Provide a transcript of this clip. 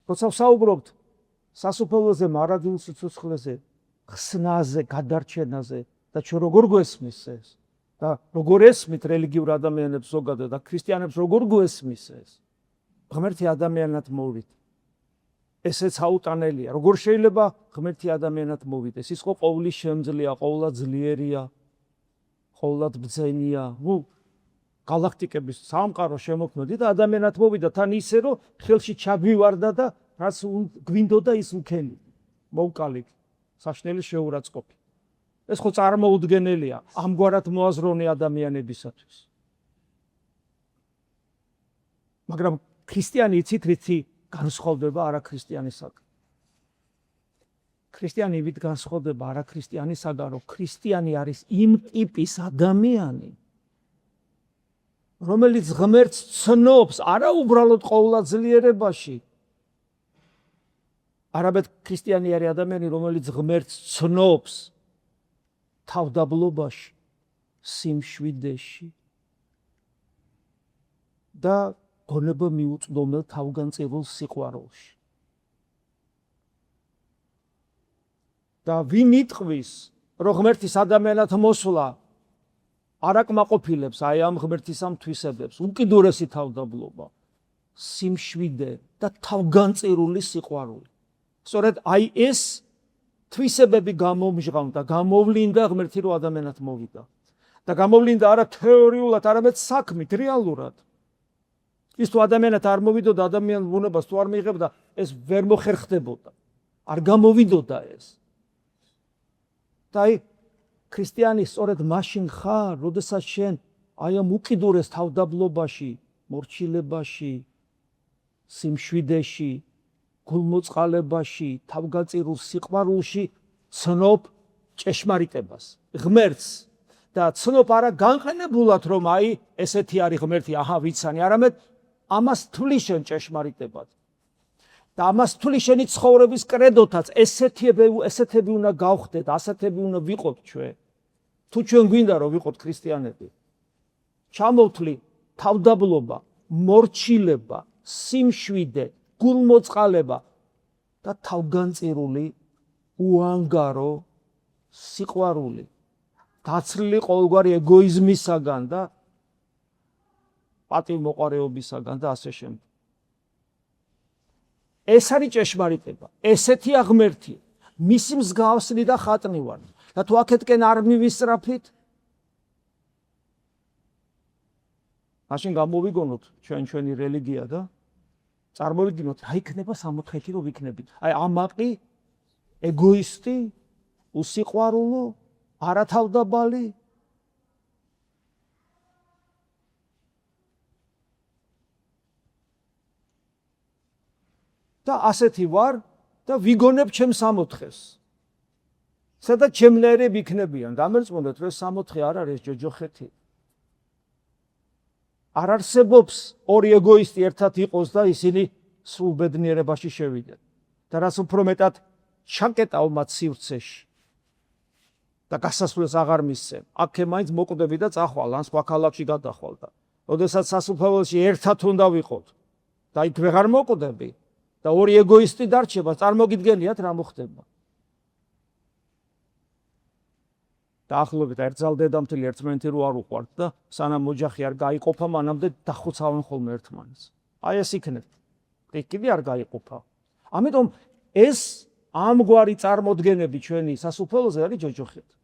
როცა ვსაუბრობთ სასופველოზე, მარადიულ სიცოცხლეზე, ხსნაზე, გადარჩენაზე და ჩვენ როგორ გვესმის ეს და როგორ ესმით რელიგიურ ადამიანებს ზოგადად და ქრისტიანებს როგორ გვესმის ეს ღმერთი ადამიანად მოვიდა. ესეც აუტანელია. როგორ შეიძლება ღმერთი ადამიანად მოვიდეს? ის ხო ყოვლის შემძლეა, ყოვლად ძლიერია, ყოვლად ბრძენია. გალაქტიკების სამყარო შემოქმედი და ადამიანად მოვიდა თან ისე, რომ ხელში ჩაგვივარდა და რაც გვინდოდა ის მქენი. მოვკალით, საშნელი შეურაცხყოფი. ეს ხო წარმოუდგენელია ამგვარად მოაზროვნე ადამიანებისათვის. მაგრამ ქრისტიანი იცით რითი განსხვავდება არაქრისტიანისაგან. ქრისტიანი ვით განსხვავდება არაქრისტიანისაგან, რომ ქრისტიანი არის იმ ტიპის ადამიანი, რომელიც ღმერთს ცნობს არა უბრალოდ ყოვლადძლიერებაში. არამედ ქრისტიანი არის ადამიანი, რომელიც ღმერთს ცნობს თავდაბლობაში, სიმშვიდეში და გონება მიუწვდომელ თავგანწირულ სიყვარულში. და ვინ იტყვის, რომ ღმერთის ადამიანად მოსვლა არ აკმაყოფილებს აი ამ ღმერთის ამ თვისებებს, უკიდურესი თავდაბლობა, სიმშვიდე და თავგანწირული სიყვარული. სწორედ აი ეს თვისებები გამომჟღავნდა, გამოვლინდა ღმერთი რო ადამიანად მოვიდა. და გამოვლინდა არა თეორიულად, არამედ საქმით, რეალურად. ის თუ ადამიანად არ მოვიდოდა, ადამიანის ბუნებას თუ არ მიიღებდა, ეს ვერ მოხერხდებოდა. არ გამოვიდოდა ეს. და აი ქრისტიანი სწორედ მაშინ ხარ, როდესაც შენ აი ამ უკიდურეს თავდაბლობაში, მორჩილებაში, სიმშვიდეში, გულმოწყალებაში, თავგანწირულ სიყვარულში ცნობ ჭეშმარიტებას, ღმერთს და ცნობ არა განყენებულად, რომ აი ესეთი არის ღმერთი, აჰა ვიცანი, არამედ ამას თვლის შენ ჭეშმარიტებად. და ამას თვლის შენი ცხოვრების კრედოთაც, ესეთები უნდა გავხდეთ, ასეთები უნდა ვიყოთ ჩვენ. თუ ჩვენ გვინდა რომ ვიყოთ ქრისტიანები, ჩამოვთვლი თავდაბლობა, მორჩილება, სიმშვიდე, გულმოწყალება და თავგანწირული უანგარო სიყვარული, დაცლილი ყოველგვარი ეგოიზმისაგან და პატივმოყვარეობისაგან და ასე შემდეგ. ეს არის ჭეშმარიტება, ესეთია ღმერთი, მისი მსგავსი და ხატნი ვარ. და თუ აქეთკენ არ მივისწრაფით, მაშინ გამოვიგონოთ ჩვენი რელიგია და წარმოვიდგინოთ, რა იქნება 64-ი რომ ვიქნებით. აი ამაყი, ეგოისტი, უსიყვარულო, არათავდაბალი. და ასეთი ვარ და ვიგონებ ჩემ 64-ს. სადაც ჩემნაირები იქნებიან, დამერწმუნდეთ, რომ 64 არ არის ჯოჯოხეთი. არ არსებობს ორი ეგოისტი ერთად იყოს და ისინი სულ ბედნიერებაში შევიდნენ. და რაც უფრო მეტად ჩაკეტავ მათ სივრცეში და გასასვლელს აღარ მისცემ. აქე მაინც მოკვდები და წახვალ, ან სხვა ქალაქში გადახვალ და ოდესაც სასუფეველში ერთად უნდა ვიყოთ და იქ ვეღარ მოკვდები და ორი ეგოისტი დარჩება, წარმოგიდგენიათ რა მოხდება. დაახლოებით ერთზალ დედამთილი ერთმანეთი რო არ უყვართ და სანამ ოჯახი არ გაიყოფა, მანამდე დახოცავენ ხოლმე ერთმანეთს. აი ეს იქნება. კიდე არ გაიყოფა. ამიტომ ეს ამგვარი წარმოდგენები ჩვენი სასუფეველოზე არის ჯოჯოხეთი.